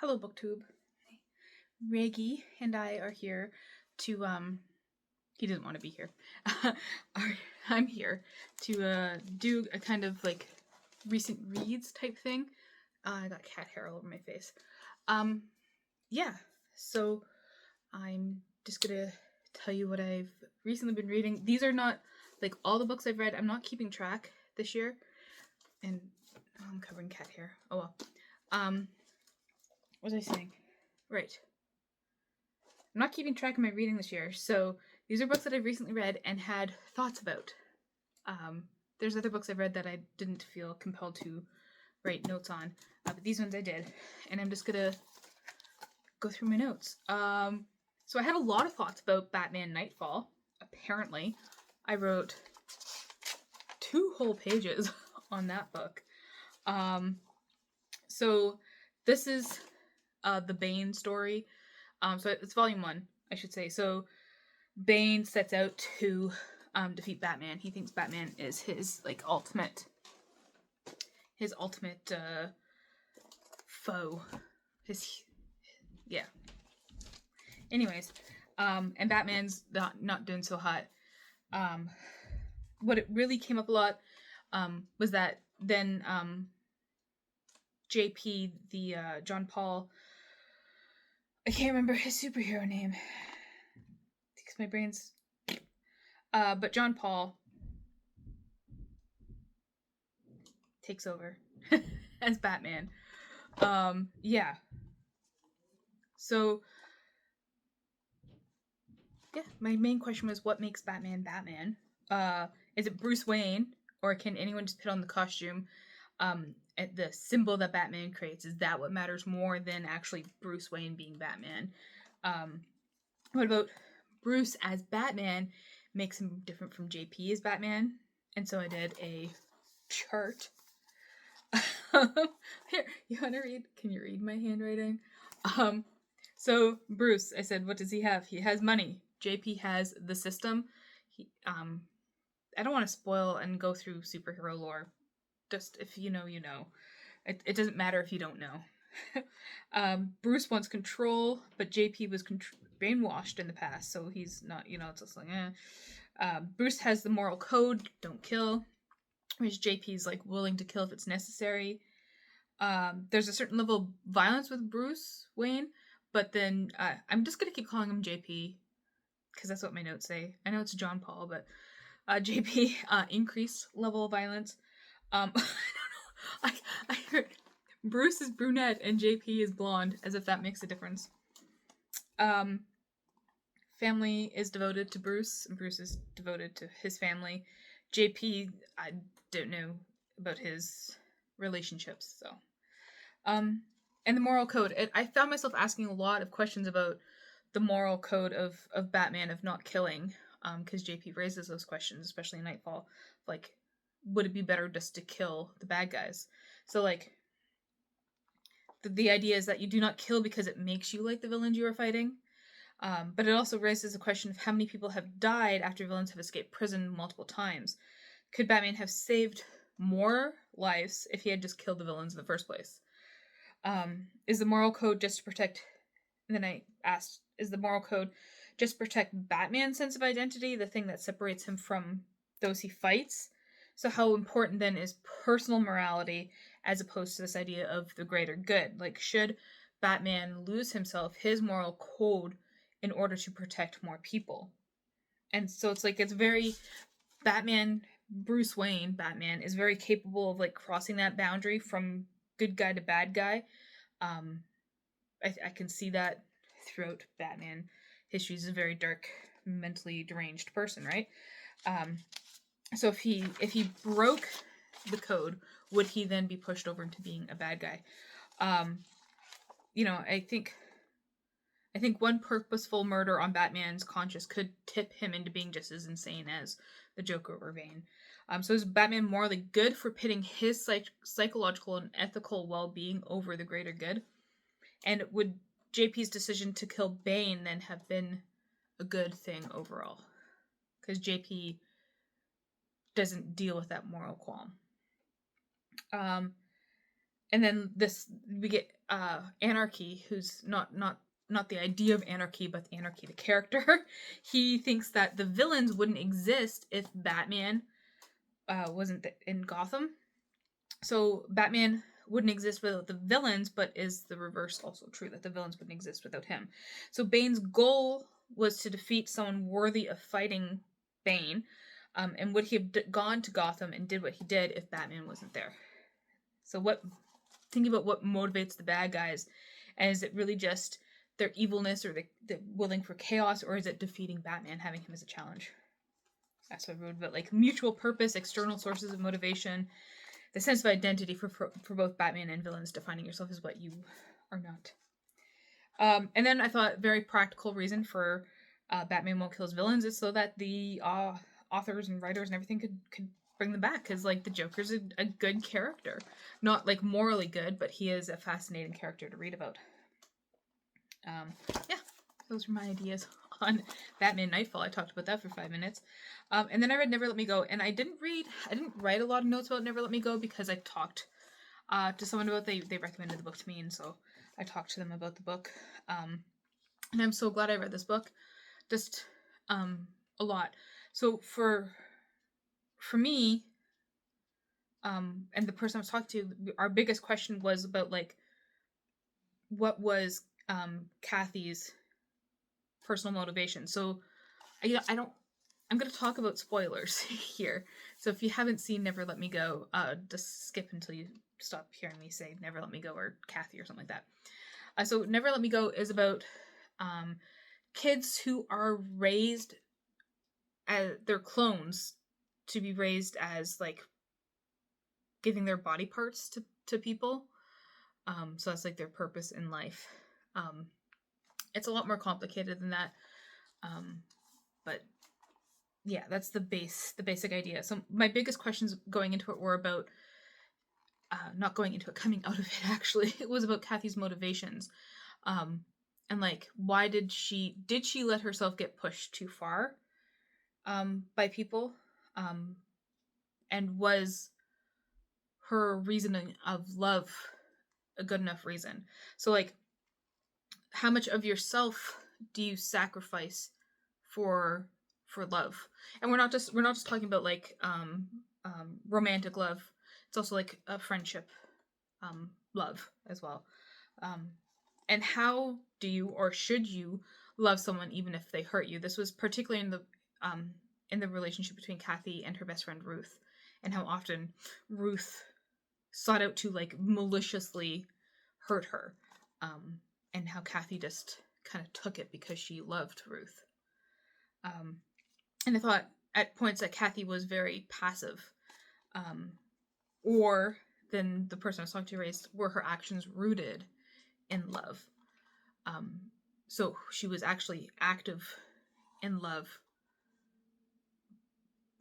Hello, BookTube. Reggie and I are here to he doesn't want to be here. I'm here to do a kind of like recent reads type thing. I got cat hair all over my face. Yeah. So I'm just gonna tell you what I've recently been reading. These are not like all the books I've read. I'm not keeping track this year, and I'm covering cat hair. Oh well. What was I saying? Right. I'm not keeping track of my reading this year, so these are books that I've recently read and had thoughts about. There's other books I've read that I didn't feel compelled to write notes on, but these ones I did, and I'm just gonna go through my notes. So I had a lot of thoughts about Batman Knightfall. Apparently, I wrote 2 whole pages on that book. So this is the Bane story. So it's volume 1, I should say. So Bane sets out to defeat Batman. He thinks Batman is his ultimate foe. Yeah. Anyways, and Batman's not doing so hot. What it really came up a lot was that then JP, the John Paul, I can't remember his superhero name because my brain's but John Paul takes over as Batman. Yeah. So yeah, my main question was what makes Batman Batman? Is it Bruce Wayne, or can anyone just put on the costume? The symbol that Batman creates, is that what matters more than actually Bruce Wayne being Batman? What about Bruce as Batman makes him different from JP as Batman? And so I did a chart. Here, you want to read? Can you read my handwriting? So Bruce, I said, what does he have? He has money. JP has the system. I don't want to spoil and go through superhero lore. Just if you know, you know. It doesn't matter if you don't know. Bruce wants control, but JP was brainwashed in the past, so he's not, it's just like, Bruce has the moral code, don't kill, which JP's willing to kill if it's necessary. There's a certain level of violence with Bruce Wayne, but then I'm just going to keep calling him JP, because that's what my notes say. I know it's John Paul, but JP, increased level of violence. I don't know. I heard Bruce is brunette and JP is blonde, as if that makes a difference. Family is devoted to Bruce, and Bruce is devoted to his family. JP, I don't know about his relationships, so. And the moral code. I found myself asking a lot of questions about the moral code of Batman of not killing, because JP raises those questions, especially in Knightfall. Would it be better just to kill the bad guys? So, the idea is that you do not kill because it makes you like the villains you are fighting. But it also raises the question of how many people have died after villains have escaped prison multiple times. Could Batman have saved more lives if he had just killed the villains in the first place? Is the moral code just to protect... And then I asked, is the moral code just to protect Batman's sense of identity, the thing that separates him from those he fights? So how important then is personal morality as opposed to this idea of the greater good? Should Batman lose himself, his moral code, in order to protect more people? And so it's very Bruce Wayne, Batman, is very capable of crossing that boundary from good guy to bad guy. I can see that throughout Batman history. He's a very dark, mentally deranged person, right? So if he broke the code, would he then be pushed over into being a bad guy? I think one purposeful murder on Batman's conscience could tip him into being just as insane as the Joker or Bane. So is Batman morally good for pitting his psychological and ethical well-being over the greater good? And would JP's decision to kill Bane then have been a good thing overall? Because JP doesn't deal with that moral qualm. and then we get Anarchy, who's not the idea of anarchy, but the Anarchy, the character. He thinks that the villains wouldn't exist if Batman wasn't in Gotham. So Batman wouldn't exist without the villains, but is the reverse also true, that the villains wouldn't exist without him? So Bane's goal was to defeat someone worthy of fighting Bane, and would he have gone to Gotham and did what he did if Batman wasn't there? So thinking about what motivates the bad guys, and is it really just their evilness, or the willing for chaos, or is it defeating Batman, having him as a challenge? That's what I wrote about, like mutual purpose, external sources of motivation, the sense of identity for both Batman and villains, defining yourself as what you are not. And then I thought very practical reason for Batman won't kill his villains is so that the authors and writers and everything could bring them back, because like the Joker's a good character, not like morally good, but he is a fascinating character to read about. Yeah, those are my ideas on Batman Knightfall. I talked about that for 5 minutes. And then I read Never Let Me Go, and I didn't write a lot of notes about Never Let Me Go because I talked to someone about they recommended the book to me, and so I talked to them about the book. And I'm so glad I read this book, just a lot. So for me, and the person I was talking to, our biggest question was about like what was Kathy's personal motivation. So I'm going to talk about spoilers here. So if you haven't seen Never Let Me Go, just skip until you stop hearing me say Never Let Me Go or Kathy or something like that. So Never Let Me Go is about kids who are raised as they're clones, to be raised as like giving their body parts to people. So that's like their purpose in life. It's a lot more complicated than that. But yeah, that's the basic idea. So my biggest questions going into it were about not going into it, coming out of it actually. It was about Kathy's motivations. And like, why did she let herself get pushed too far by people? And was her reasoning of love a good enough reason? So like, how much of yourself do you sacrifice for love? And we're not just talking about like romantic love. It's also like a friendship love as well. And how do you, or should you, love someone even if they hurt you? This was particularly in the relationship between Kathy and her best friend Ruth, and how often Ruth sought out to like maliciously hurt her, and how Kathy just kind of took it because she loved Ruth. And I thought at points that Kathy was very passive, or than the person I was talking to raised, were her actions rooted in love. So she was actually active in love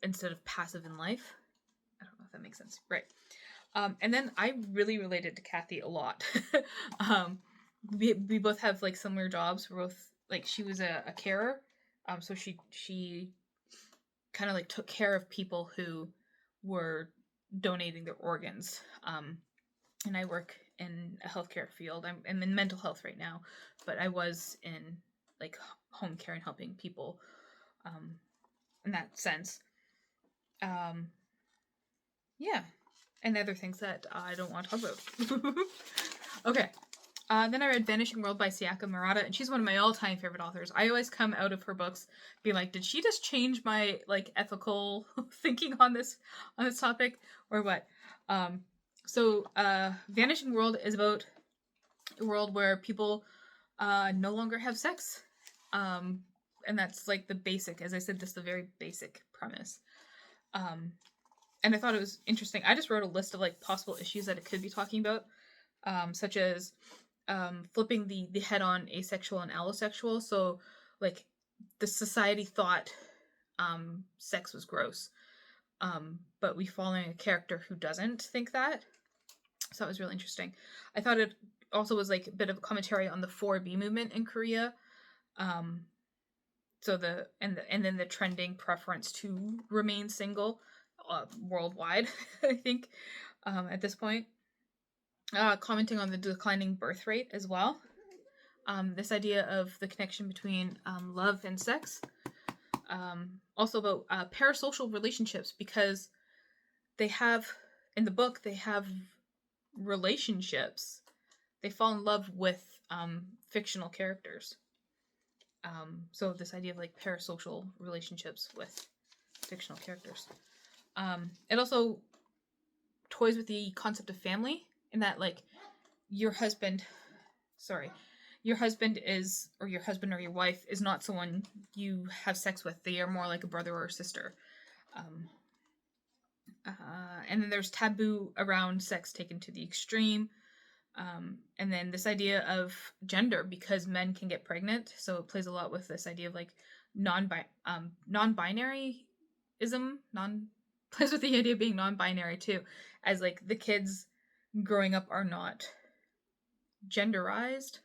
instead of passive in life. I don't know if that makes sense. Right. And then I really related to Kathy a lot. We both have like similar jobs. We're both like, she was a carer. So she kind of like took care of people who were donating their organs. And I work in a healthcare field. I'm in mental health right now, but I was in like home care and helping people in that sense. Yeah. And other things that I don't want to talk about. Okay. Then I read Vanishing World by Sayaka Murata, and she's one of my all-time favorite authors. I always come out of her books being like, did she just change my like ethical thinking on this topic or what? So Vanishing World is about a world where people no longer have sex. And that's like the basic, as I said, this is the very basic premise. And I thought it was interesting. I just wrote a list of like possible issues that it could be talking about, such as flipping the head on asexual and allosexual. So like the society thought sex was gross, but we following a character who doesn't think that. So that was really interesting. I thought it also was like a bit of a commentary on the 4B movement in Korea. So and then the trending preference to remain single worldwide, I think, at this point. commenting on the declining birth rate as well. This idea of the connection between love and sex. Also about parasocial relationships, because they have, in the book, they have relationships. They fall in love with fictional characters. So this idea of like parasocial relationships with fictional characters. It also toys with the concept of family, in that like your husband is, or your husband or your wife is not someone you have sex with. They are more like a brother or a sister. And then there's taboo around sex taken to the extreme. And then this idea of gender, because men can get pregnant, so it plays a lot with this idea of like non-binaryism. Plays with the idea of being non-binary too, as like the kids growing up are not genderized.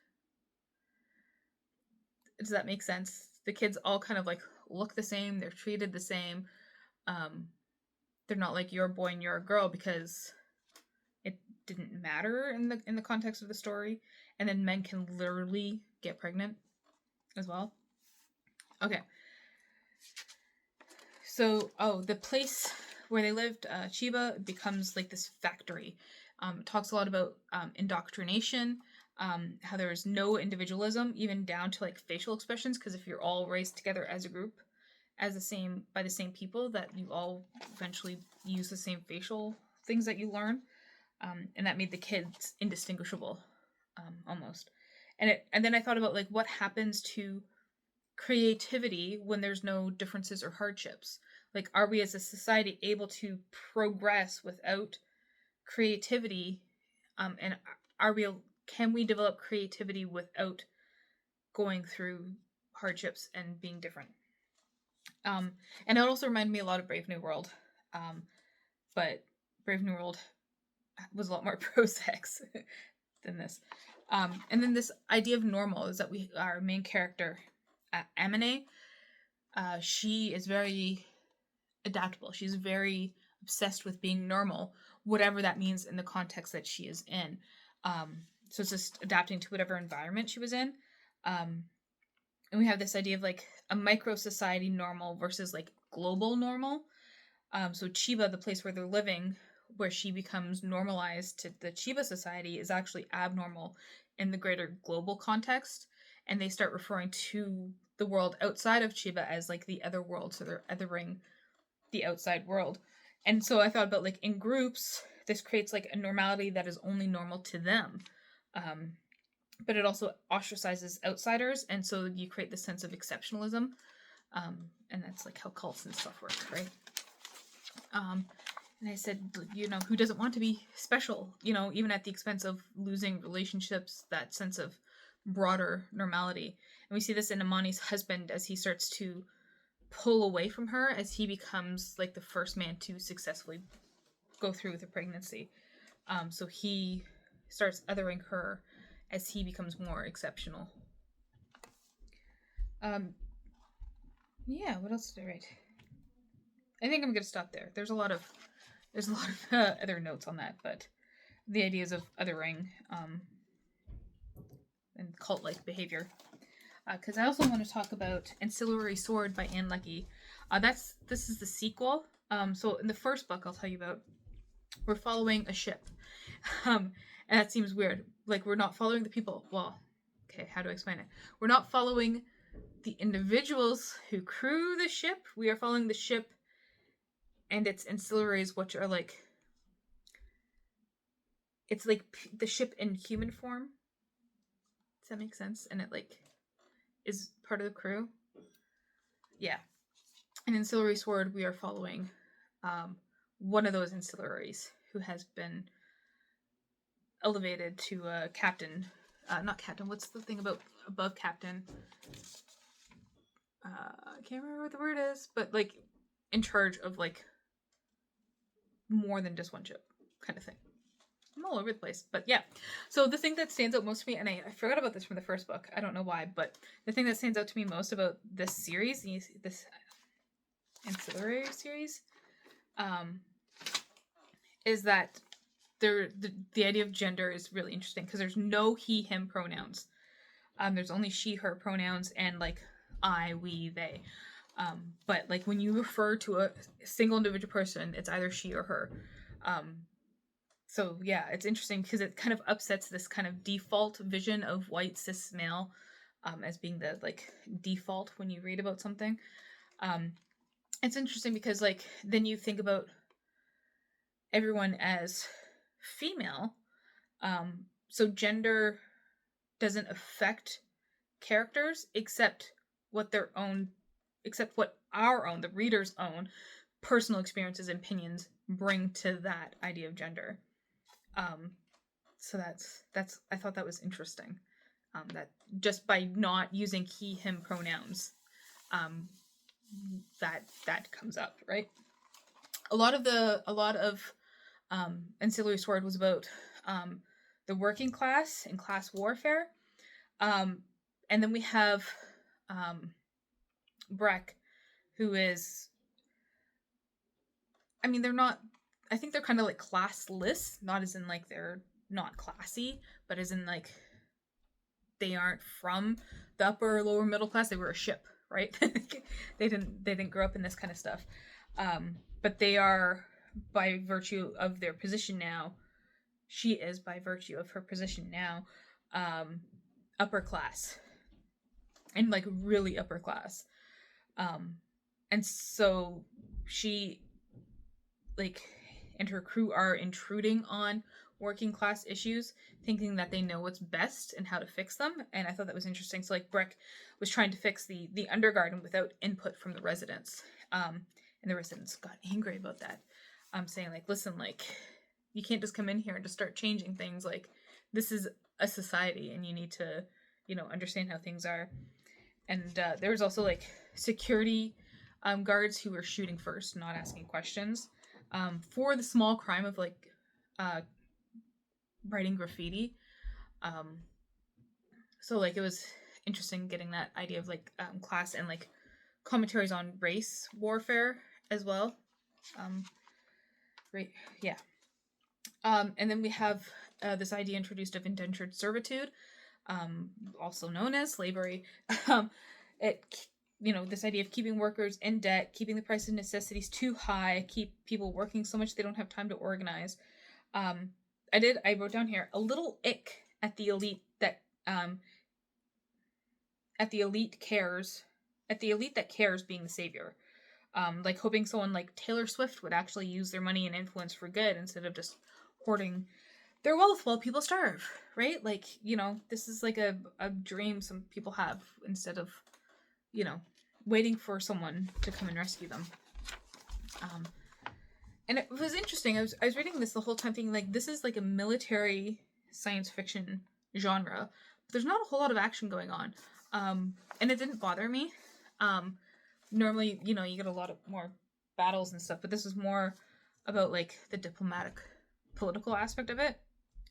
Does that make sense? The kids all kind of like look the same. They're treated the same. They're not like you're a boy and you're a girl, because it didn't matter in the context of the story. And then men can literally get pregnant as well. Okay. So, the place where they lived, Chiba, becomes like this factory. It talks a lot about indoctrination, how there's no individualism, even down to like facial expressions, because if you're all raised together as a group, by the same people, that you all eventually use the same facial things that you learn, and that made the kids indistinguishable, almost. And then I thought about like what happens to creativity when there's no differences or hardships. Like, are we as a society able to progress without creativity? And can we develop creativity without going through hardships and being different? And it also reminded me a lot of Brave New World. But Brave New World was a lot more pro-sex than this. And then this idea of normal is that our main character, Amine, she is very adaptable. She's very obsessed with being normal, whatever that means in the context that she is in. So it's just adapting to whatever environment she was in. And we have this idea of like a micro society normal versus like global normal. So Chiba, the place where they're living, where she becomes normalized to the Chiba society, is actually abnormal in the greater global context. And they start referring to the world outside of Chiba as like the other world. So they're othering the outside world. And so I thought about like in groups, this creates like a normality that is only normal to them. But it also ostracizes outsiders. And so you create this sense of exceptionalism. And that's like how cults and stuff work, right? And I said, who doesn't want to be special, even at the expense of losing relationships, that sense of broader normality. And we see this in Amani's husband as he starts to pull away from her, as he becomes like the first man to successfully go through with a pregnancy. So he starts othering her as he becomes more exceptional. Yeah, what else did I write? I think I'm going to stop there. There's a lot of other notes on that, but the ideas of othering and cult-like behavior. Because I also want to talk about Ancillary Sword by Anne Leckie. This is the sequel. So in the first book I'll tell you about, we're following a ship. And that seems weird. Like, we're not following the people. Well, okay, how do I explain it? We're not following the individuals who crew the ship. We are following the ship and its ancillaries, which are like, it's like the ship in human form. Does that make sense? And it like is part of the crew. Yeah. In Ancillary Sword, we are following one of those ancillaries who has been elevated to captain. Not captain. What's the thing above captain? I can't remember what the word is, but like in charge of like more than just one ship kind of thing. I'm all over the place, but yeah. So the thing that stands out most to me, and I forgot about this from the first book, I don't know why, but the thing that stands out to me most about this series, this Ancillary series, is that the idea of gender is really interesting because there's no he him pronouns. There's only she her pronouns and like I we they. But like when you refer to a single individual person, it's either she or her. Um, so yeah, it's interesting because it kind of upsets this kind of default vision of white cis male as being the like default when you read about something. Um, it's interesting because like then you think about everyone as female. So gender doesn't affect characters except what our own, the reader's own personal experiences and opinions bring to that idea of gender. So that's I thought that was interesting. That just by not using he him pronouns, that comes up, right? A lot of Ancillary Sword was about the working class and class warfare. And then we have Breck, who is, I mean, they're not, I think they're kind of like classless, not as in like they're not classy, but as in like they aren't from the upper or lower middle class. They were a ship, right? they didn't grow up in this kind of stuff. But they are, by virtue of their position now, she is, by virtue of her position now, upper class. And like really upper class. And so she, like, and her crew are intruding on working class issues, thinking that they know what's best and how to fix them. And I thought that was interesting. So like Breck was trying to fix the undergarden without input from the residents. And the residents got angry about that. Saying like, listen, like, you can't just come in here and just start changing things. Like, this is a society and you need to, understand how things are. And there was also like security guards who were shooting first, not asking questions, for the small crime of like writing graffiti. So like it was interesting getting that idea of like class and like commentaries on race warfare as well. Right, yeah. And then we have this idea introduced of indentured servitude, also known as slavery. This idea of keeping workers in debt, keeping the price of necessities too high, keep people working so much they don't have time to organize. I wrote down here a little ick at the elite that cares being the savior. Like hoping someone like Taylor Swift would actually use their money and influence for good instead of just hoarding their wealth while people starve, right? Like, this is like a dream some people have instead of, waiting for someone to come and rescue them. And it was interesting. I was reading this the whole time thinking like, this is like a military science fiction genre, but there's not a whole lot of action going on. And it didn't bother me. Normally, you get a lot of more battles and stuff, but this is more about like the diplomatic political aspect of it.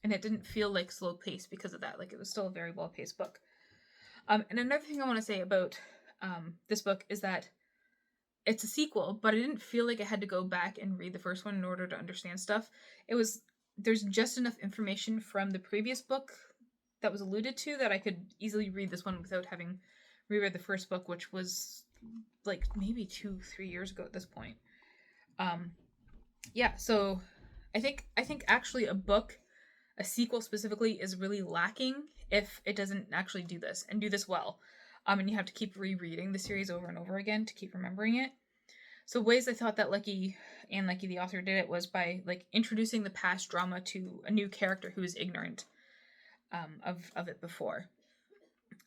And it didn't feel like slow paced because of that. Like it was still a very well paced book. And another thing I want to say about this book is that it's a sequel, but I didn't feel like I had to go back and read the first one in order to understand stuff. There's just enough information from the previous book that was alluded to that I could easily read this one without having reread the first book, which was like maybe 2-3 years ago at this point. So I think actually a sequel specifically is really lacking if it doesn't actually do this and do this well. And you have to keep rereading the series over and over again to keep remembering it. So ways I thought that Lucky the author did it was by like introducing the past drama to a new character who is ignorant of it before.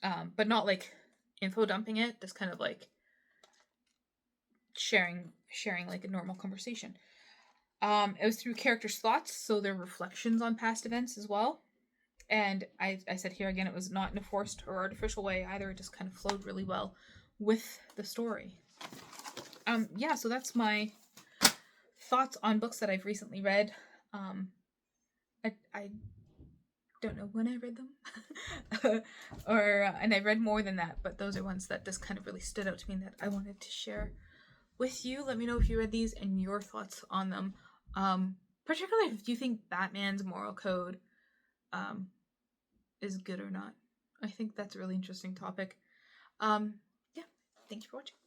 But not like info dumping it, just kind of like sharing like a normal conversation. It was through characters' thoughts, so their reflections on past events as well. And I said here again, it was not in a forced or artificial way either. It just kind of flowed really well with the story. So that's my thoughts on books that I've recently read. I don't know when I read them, and I read more than that, but those are ones that just kind of really stood out to me that I wanted to share with you. Let me know if you read these and your thoughts on them. particularly if you think Batman's moral code is good or not. I think that's a really interesting topic. Yeah, thank you for watching.